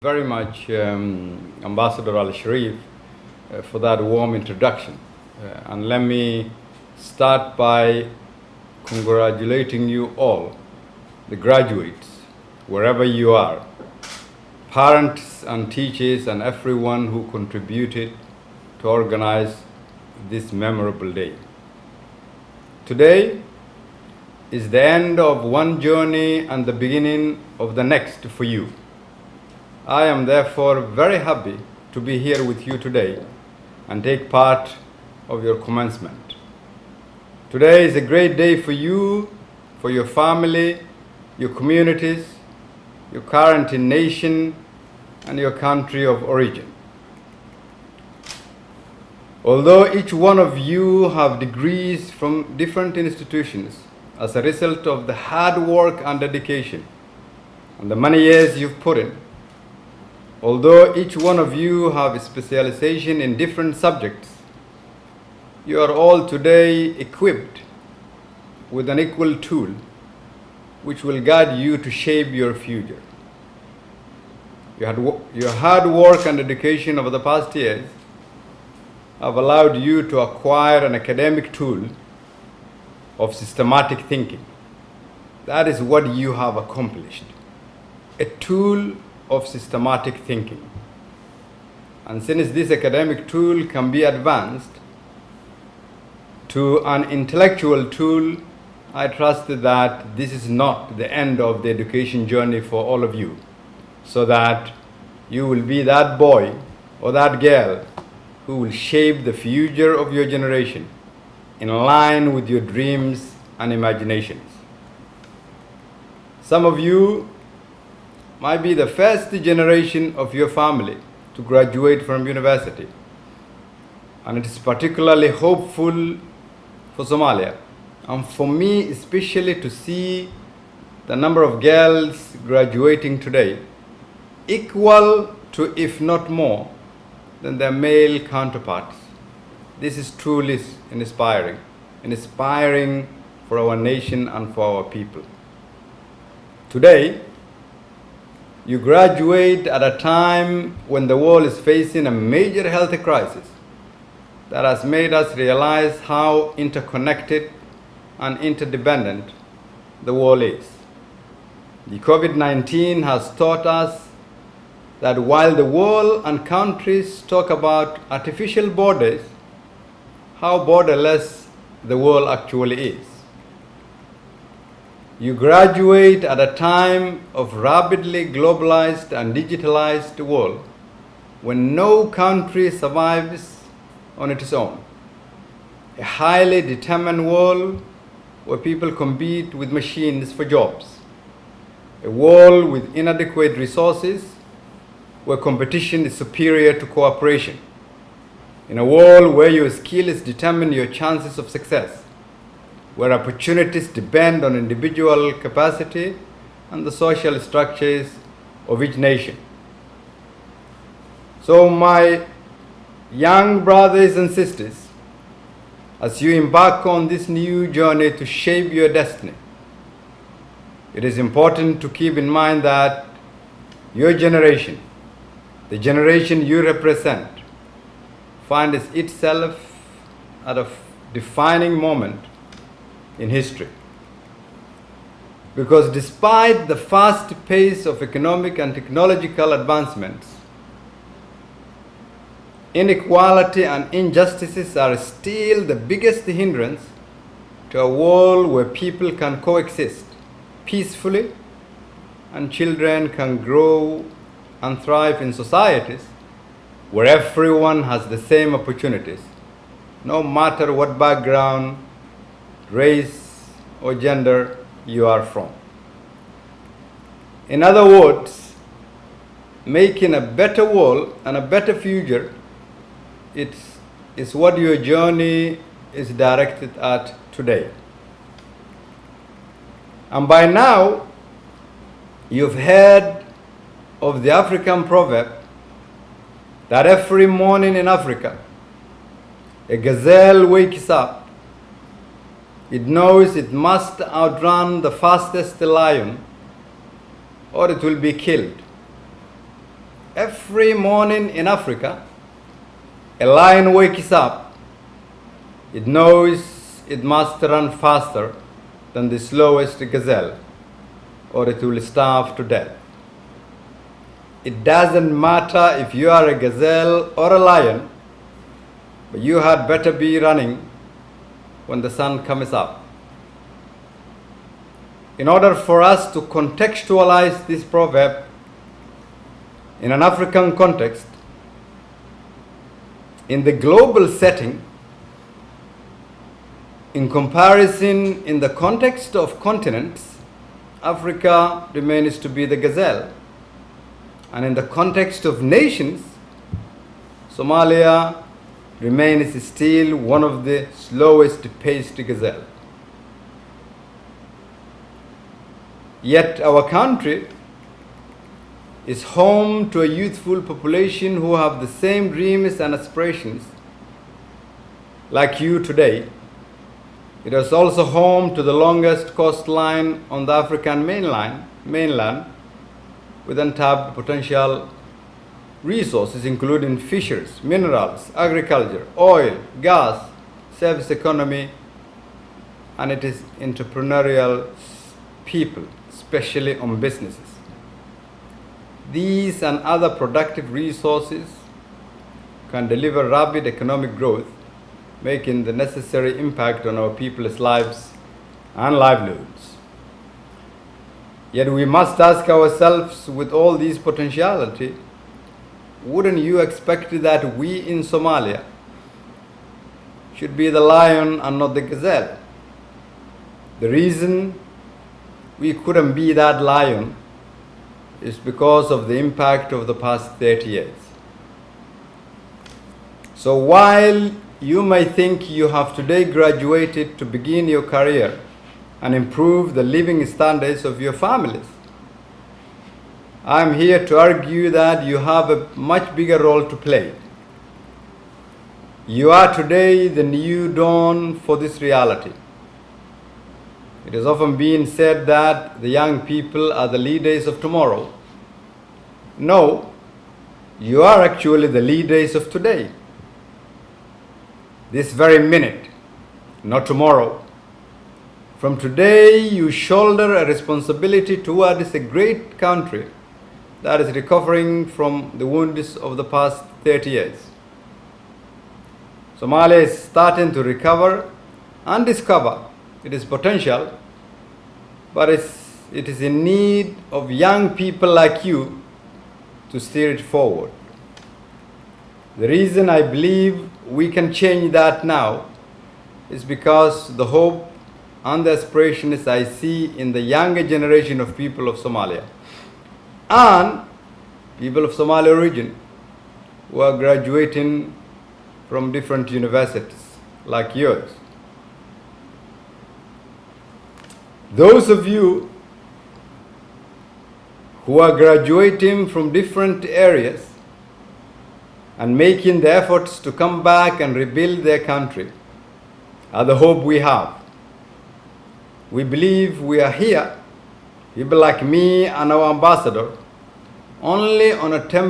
Very much, Ambassador Al Sharif, for that warm introduction. And let me start by congratulating you all, the graduates, wherever you are, parents and teachers and everyone who contributed to organize this memorable day. Today is the end of one journey and the beginning of the next for you. I am therefore very happy to be here with you today and take part of your commencement. Today is a great day for you, for your family, your communities, your current nation, and your country of origin. Although each one of you have degrees from different institutions as a result of the hard work and dedication and the many years you've put in, although each one of you have a specialization in different subjects, you are all today equipped with an equal tool which will guide you to shape your future. Your hard work and dedication over the past years have allowed you to acquire an academic tool of systematic thinking. That is what you have accomplished. A tool of systematic thinking. And since this academic tool can be advanced to an intellectual tool, I trust that this is not the end of the education journey for all of you, so that you will be that boy or that girl who will shape the future of your generation in line with your dreams and imaginations. Some of you might be the first generation of your family to graduate from university, and it is particularly hopeful for Soomaaliya, and for me especially, to see the number of girls graduating today equal to, if not more, than their male counterparts. This is truly inspiring for our nation and for our people. Today, you graduate at a time when the world is facing a major health crisis that has made us realize how interconnected and interdependent the world is. The COVID-19 has taught us that while the world and countries talk about artificial borders, how borderless the world actually is. You graduate at a time of rapidly globalized and digitalized world when no country survives on its own. A highly determined world where people compete with machines for jobs. A world with inadequate resources where competition is superior to cooperation. In a world where your skills determine your chances of success, where opportunities depend on individual capacity and the social structures of each nation. So my young brothers and sisters, as you embark on this new journey to shape your destiny, it is important to keep in mind that your generation, the generation you represent, finds itself at a defining moment in history. Because despite the fast pace of economic and technological advancements, inequality and injustices are still the biggest hindrance to a world where people can coexist peacefully and children can grow and thrive in societies where everyone has the same opportunities, no matter what background, race, or gender you are from. In other words, making a better world and a better future is what your journey is directed at today. And by now, you've heard of the African proverb that every morning in Africa, a gazelle wakes up. It knows it must outrun the fastest lion or it will be killed. Every morning in Africa, a lion wakes up. It knows it must run faster than the slowest gazelle, or it will starve to death. It doesn't matter if you are a gazelle or a lion, but you had better be running when the sun comes up. In order for us to contextualize this proverb in an African context, in the global setting, in comparison, in the context of continents, Africa remains to be the gazelle. And in the context of nations, Somalia remains still one of the slowest paced gazelle. Yet our country is home to a youthful population who have the same dreams and aspirations like you today. It is also home to the longest coastline on the African mainland with untapped potential resources including fisheries, minerals, agriculture, oil, gas, service economy, and it is entrepreneurial people, especially on businesses. These and other productive resources can deliver rapid economic growth, making the necessary impact on our people's lives and livelihoods. Yet we must ask ourselves, with all this potentiality, wouldn't you expect that we in Somalia should be the lion and not the gazelle? The reason we couldn't be that lion is because of the impact of the past 30 years. So while you may think you have today graduated to begin your career and improve the living standards of your families, I am here to argue that you have a much bigger role to play. You are today the new dawn for this reality. It has often been said that the young people are the leaders of tomorrow. No, you are actually the leaders of today. This very minute, not tomorrow. From today, you shoulder a responsibility towards a great country that is recovering from the wounds of the past 30 years. Somalia is starting to recover and discover its potential, but it is in need of young people like you to steer it forward. The reason I believe we can change that now is because the hope and the aspirations I see in the younger generation of people of Somalia and people of Somali origin who are graduating from different universities like yours. Those of you who are graduating from different areas and making the efforts to come back and rebuild their country are the hope we have. We believe we are here, people like me and our ambassador, only on a temporary